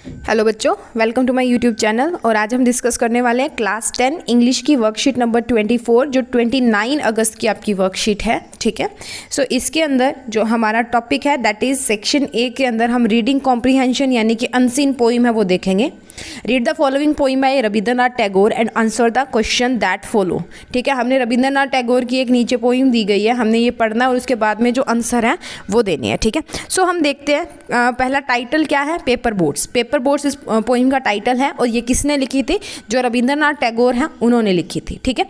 Hello बच्चों, welcome to my YouTube channel. और आज हम डिस्कस करने वाले हैं क्लास 10 इंग्लिश की वर्कशीट नंबर 24 जो 29 अगस्त की आपकी वर्कशीट है। ठीक है, सो इसके अंदर जो हमारा टॉपिक है दैट इज सेक्शन ए के अंदर हम रीडिंग कॉम्प्रीहेंशन यानी कि अनसीन पोइम है वो देखेंगे। Read the following poem by Rabindranath Tagore and answer the question that follow. ठीक है, हमने रविंद्रनाथ टैगोर की एक नीचे पोइम दी गई है, हमने ये पढ़ना है और उसके बाद में जो आंसर है वो देनी है। ठीक है, सो हम देखते हैं पहला टाइटल क्या है, पेपर बोट्स। पेपर बोट्स इस पोइम का टाइटल है और ये किसने लिखी थी, जो रविंद्रनाथ टैगोर हैं उन्होंने लिखी थी। ठीक है,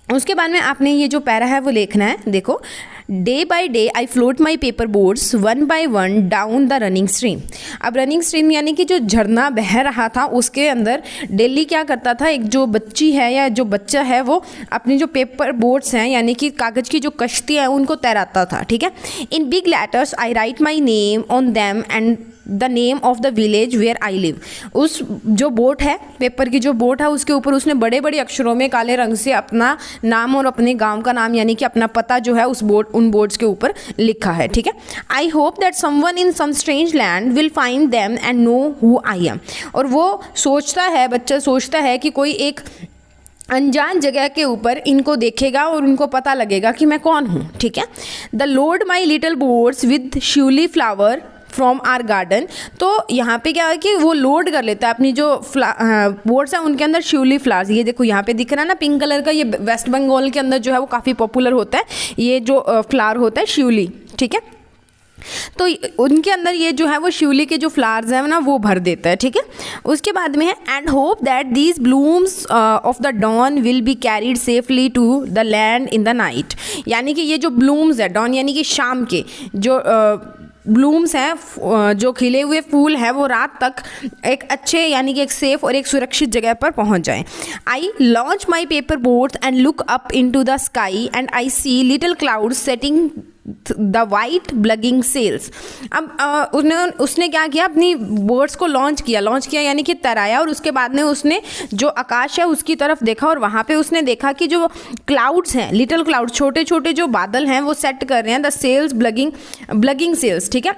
उसके बाद में आपने ये जो पैरा है वो लिखना है। देखो, day by day I float my paper boards one by one down the running stream. अब रनिंग स्ट्रीम यानी कि जो झरना बह रहा था उसके अंदर डेली क्या करता था, एक जो बच्ची है या जो बच्चा है वो अपनी जो पेपर बोर्ड्स हैं यानी कि कागज़ की जो कश्ती है उनको तैराता था। ठीक है, in big letters I write my name on them and the name of the village where I live. उस जो बोट है, पेपर की जो बोट है उसके ऊपर उसने बड़े बड़े अक्षरों में काले रंग से अपना नाम और अपने गांव का नाम यानी कि अपना पता जो है उन बोर्ड्स के ऊपर लिखा है। ठीक है, I hope that someone in some strange land will find them and know who I am. और वो सोचता है, बच्चा सोचता है कि कोई एक अनजान जगह के ऊपर इनको देखेगा और उनको पता लगेगा कि मैं कौन हूँ। ठीक है, the load my little boards with shiuli flower from our garden. तो यहाँ पे क्या है कि वो लोड कर लेता है अपनी जो बोर्ड्स हैं उनके अंदर शिवली फ्लावर्स। ये देखो यहाँ पे दिख रहा है ना पिंक कलर का, ये वेस्ट बंगाल के अंदर जो है वो काफ़ी पॉपुलर होता है ये जो फ्लावर होता है शिवली। ठीक है, तो उनके अंदर ये जो है वो शिवली के जो फ्लावर्स हैं ना वो भर देता है। ठीक है, उसके बाद में है and hope that these blooms of the dawn will be carried safely to the land in the night. यानी कि ये जो ब्लूम्स है, डॉन यानी कि शाम के जो ब्लूम्स हैं, जो खिले हुए फूल हैं वो रात तक एक अच्छे यानी कि एक सेफ और एक सुरक्षित जगह पर पहुंच जाएं। I launch my paper boats and look up into the sky and I see little clouds setting the white bulging sails. अब उसने क्या किया, अपनी बोट्स को लॉन्च किया यानी कि तैराया और उसके बाद में उसने जो आकाश है उसकी तरफ देखा और वहाँ पे उसने देखा कि जो क्लाउड्स हैं, लिटिल क्लाउड, छोटे छोटे जो बादल हैं वो सेट कर रहे हैं द सेल्स ब्लगिंग सेल्स। ठीक है,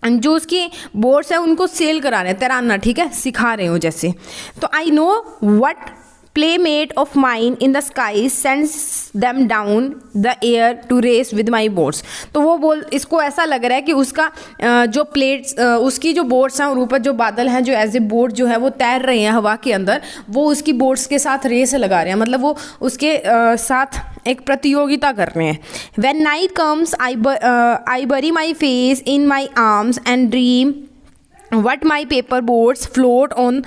जो उसकी बोट्स हैं उनको सेल करा रहे हैं, तैराना, ठीक है, सिखा रहे हो जैसे। तो I know what playmate of mine in the sky sends them down the air to race with my boats। तो वो इसको ऐसा लग रहा है कि उसका जो प्लेट्स, उसकी जो बोट्स हैं और ऊपर जो बादल हैं जो एज ए बोट जो है वो तैर रहे हैं हवा के अंदर, वो उसकी बोट्स के साथ रेस लगा रहे हैं, मतलब वो उसके साथ एक प्रतियोगिता कर रहे हैं। When night comes I bury my face in my arms and dream what my paper boats float on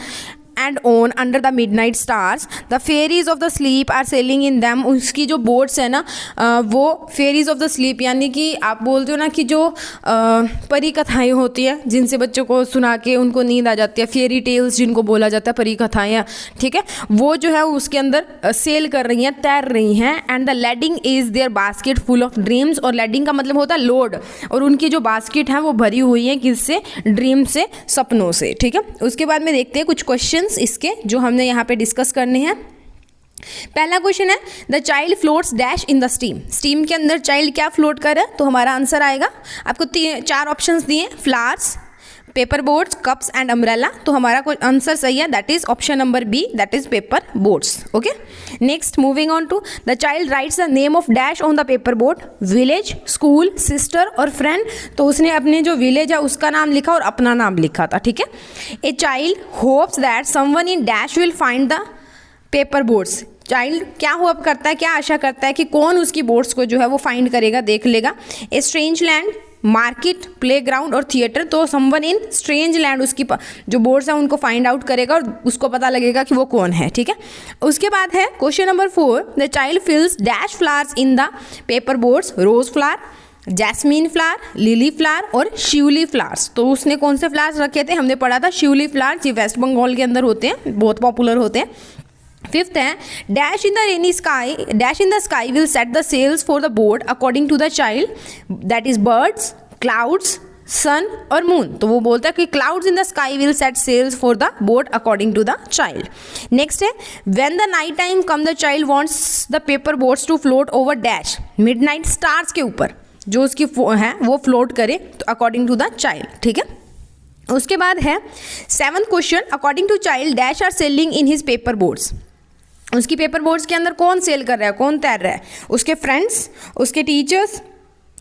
and on under the midnight stars. The fairies of the sleep are sailing in them। उसकी जो boats है ना वो fairies of the sleep यानी कि आप बोलते हो ना कि जो परी कथाएँ होती हैं जिनसे बच्चों को सुना के उनको नींद आ जाती है, फेरी टेल्स जिनको बोला जाता है, परी कथाएँ। ठीक है, वो जो है उसके अंदर सेल कर रही हैं, तैर रही हैं। And the lading is their basket full of dreams. और लैडिंग का मतलब होता है लोड, और उनकी जो बास्केट है वो भरी हुई है किससे, ड्रीम से, सपनों से। ठीक है, उसके बाद में देखते हैं कुछ क्वेश्चन इसके जो हमने यहाँ पे डिस्कस करने हैं। पहला क्वेश्चन है the child floats dash in the steam. Steam के अंदर चाइल्ड क्या फ्लोट कर रहा है, तो हमारा आंसर आएगा, आपको 4 ऑप्शंस दिए, flowers, paper boats, cups and umbrella. तो हमारा आंसर सही है, that is option number B, that is paper boats. Okay, next moving on to the child writes the name of dash on the paper boat, village, school, sister और friend. तो उसने अपने जो village है उसका नाम लिखा और अपना नाम लिखा था। ठीक है, a child hopes that someone in dash will find the paper boats. Child क्या होप करता है, क्या आशा करता है कि कौन उसकी बोट्स को जो है वो फाइंड करेगा, देख लेगा। A strange land, market, playground और थिएटर। तो समवन इन स्ट्रेंज लैंड उसकी जो बोर्ड्स हैं उनको फाइंड आउट करेगा और उसको पता लगेगा कि वो कौन है। ठीक है, उसके बाद है question number 4, the child fills dash flowers in the paper boats, rose flower, jasmine flower, lily flower और शिवली फ्लावर्स। तो उसने कौन से फ्लावर्स रखे थे, हमने पढ़ा था शिवली फ्लावर्स, ये वेस्ट बंगाल के अंदर होते हैं, बहुत पॉपुलर होते हैं। 5th है dash in the rainy sky, dash in the sky will set the sails for the boat according to the child, that is birds, clouds, sun और मून। तो वो बोलता है कि clouds in the sky will set sails for the boat according to the child. Next है when the night time come the child wants the paper boats to float over dash, midnight stars के ऊपर जो उसकी है वो float करे, तो according to the child. ठीक है, उसके बाद है 7th question, according to child dash are sailing in his paper boards. उसकी पेपर बोर्ड्स के अंदर कौन सेल कर रहा है, कौन तैर रहा है, उसके फ्रेंड्स, उसके टीचर्स,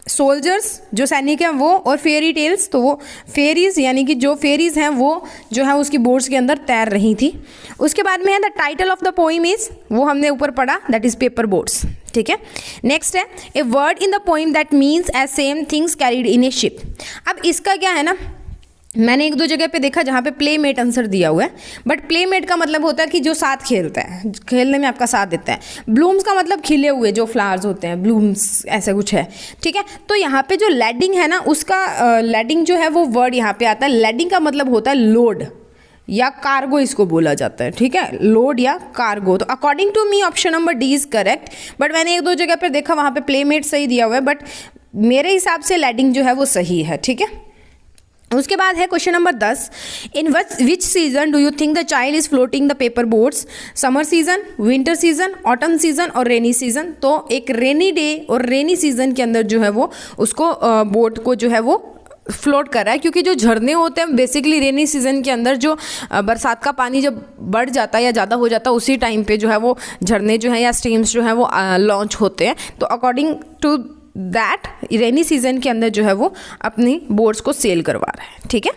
सोल्जर्स जो सैनिक हैं वो, और फेरी टेल्स, तो वो फेरीज यानी कि जो फेरीज हैं वो जो है उसकी बोर्ड्स के अंदर तैर रही थी। उसके बाद में है the title of the poem is, वो हमने ऊपर पढ़ा, दैट इज पेपर बोर्ड्स, ठीक है। नेक्स्ट है a word in the poem that means as same things carried in a ship. अब इसका क्या है ना, मैंने एक दो जगह पे देखा जहाँ पे प्लेमेट आंसर दिया हुआ है, बट प्लेमेट का मतलब होता है कि जो साथ खेलता है, खेलने में आपका साथ देता है। ब्लूम्स का मतलब खिले हुए जो फ्लावर्स होते हैं, ब्लूम्स ऐसा कुछ है, ठीक है। तो यहाँ पे जो लैडिंग है ना, उसका लैडिंग जो है वो वर्ड यहाँ पे आता है। लैडिंग का मतलब होता है लोड या कार्गो, इसको बोला जाता है, ठीक है, लोड या कार्गो। तो according to me option number D is correct, but मैंने एक दो जगह पर देखा वहाँ पे प्लेमेट सही दिया हुआ है, बट मेरे हिसाब से लैडिंग जो है वो सही है, ठीक है। उसके बाद है question number 10, in which season do you think the child is floating the paper boats, summer season, winter season, autumn season और रेनी सीजन। तो एक रेनी डे और रेनी सीजन के अंदर जो है वो उसको बोट को जो है वो फ्लोट कर रहा है, क्योंकि जो झरने होते हैं बेसिकली रेनी सीजन के अंदर जो बरसात का पानी जब बढ़ जाता है या ज़्यादा हो जाता है उसी टाइम पे जो है वो झरने जो है या स्ट्रीम्स जो है वो लॉन्च होते हैं। तो according to that rainy season के अंदर जो है वो अपनी बोट्स को सेल करवा रहा है, ठीक है।